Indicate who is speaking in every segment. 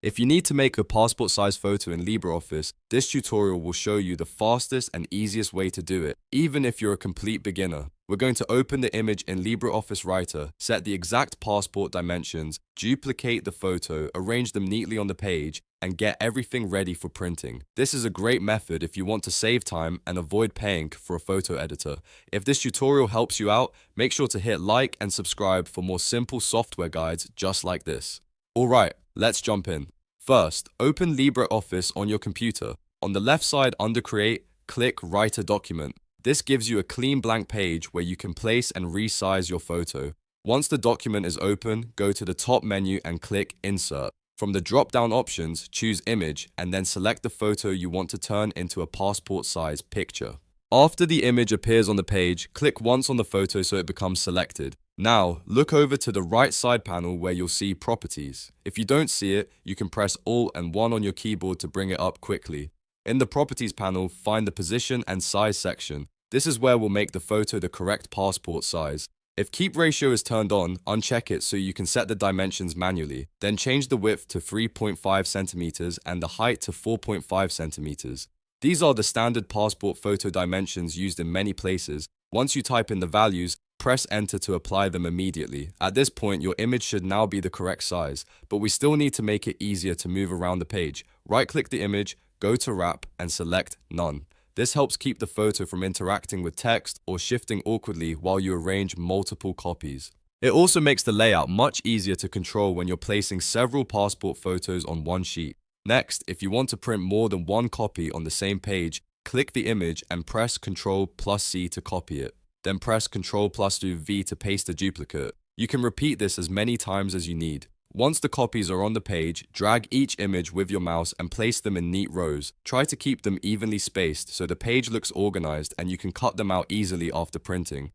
Speaker 1: If you need to make a passport-size photo in LibreOffice, this tutorial will show you the fastest and easiest way to do it, even if you're a complete beginner. We're going to open the image in LibreOffice Writer, set the exact passport dimensions, duplicate the photo, arrange them neatly on the page, and get everything ready for printing. This is a great method if you want to save time and avoid paying for a photo editor. If this tutorial helps you out, make sure to hit like and subscribe for more simple software guides just like this. Alright, let's jump in. First, open LibreOffice on your computer. On the left side under Create, click Write a Document. This gives you a clean blank page where you can place and resize your photo. Once the document is open, go to the top menu and click Insert. From the drop-down options, choose Image and then select the photo you want to turn into a passport-size picture. After the image appears on the page, click once on the photo so it becomes selected. Now, look over to the right side panel where you'll see Properties. If you don't see it, you can press Alt and 1 on your keyboard to bring it up quickly. In the Properties panel, find the Position and Size section. This is where we'll make the photo the correct passport size. If Keep Ratio is turned on, uncheck it so you can set the dimensions manually. Then change the width to 3.5 centimeters and the height to 4.5 centimeters. These are the standard passport photo dimensions used in many places. Once you type in the values, press Enter to apply them immediately. At this point, your image should now be the correct size, but we still need to make it easier to move around the page. Right-click the image, go to Wrap, and select None. This helps keep the photo from interacting with text or shifting awkwardly while you arrange multiple copies. It also makes the layout much easier to control when you're placing several passport photos on one sheet. Next, if you want to print more than one copy on the same page, click the image and press Ctrl+C to copy it. Then press Ctrl+V to paste a duplicate. You can repeat this as many times as you need. Once the copies are on the page, drag each image with your mouse and place them in neat rows. Try to keep them evenly spaced so the page looks organized and you can cut them out easily after printing.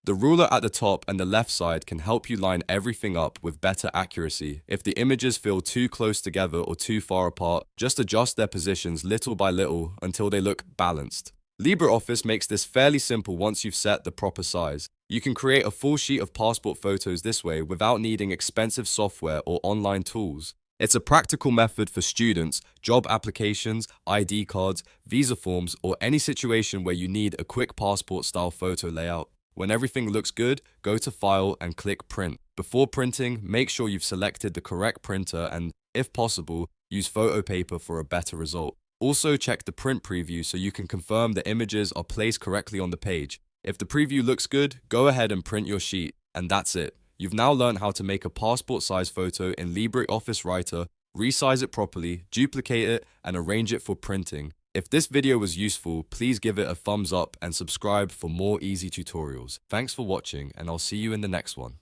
Speaker 1: The ruler at the top and the left side can help you line everything up with better accuracy. If the images feel too close together or too far apart, just adjust their positions little by little until they look balanced. LibreOffice makes this fairly simple once you've set the proper size. You can create a full sheet of passport photos this way without needing expensive software or online tools. It's a practical method for students, job applications, ID cards, visa forms, or any situation where you need a quick passport-style photo layout. When everything looks good, go to File and click Print. Before printing, make sure you've selected the correct printer and, if possible, use photo paper for a better result. Also check the print preview so you can confirm the images are placed correctly on the page. If the preview looks good, go ahead and print your sheet. And that's it. You've now learned how to make a passport-size photo in LibreOffice Writer, resize it properly, duplicate it, and arrange it for printing. If this video was useful, please give it a thumbs up and subscribe for more easy tutorials. Thanks for watching, and I'll see you in the next one.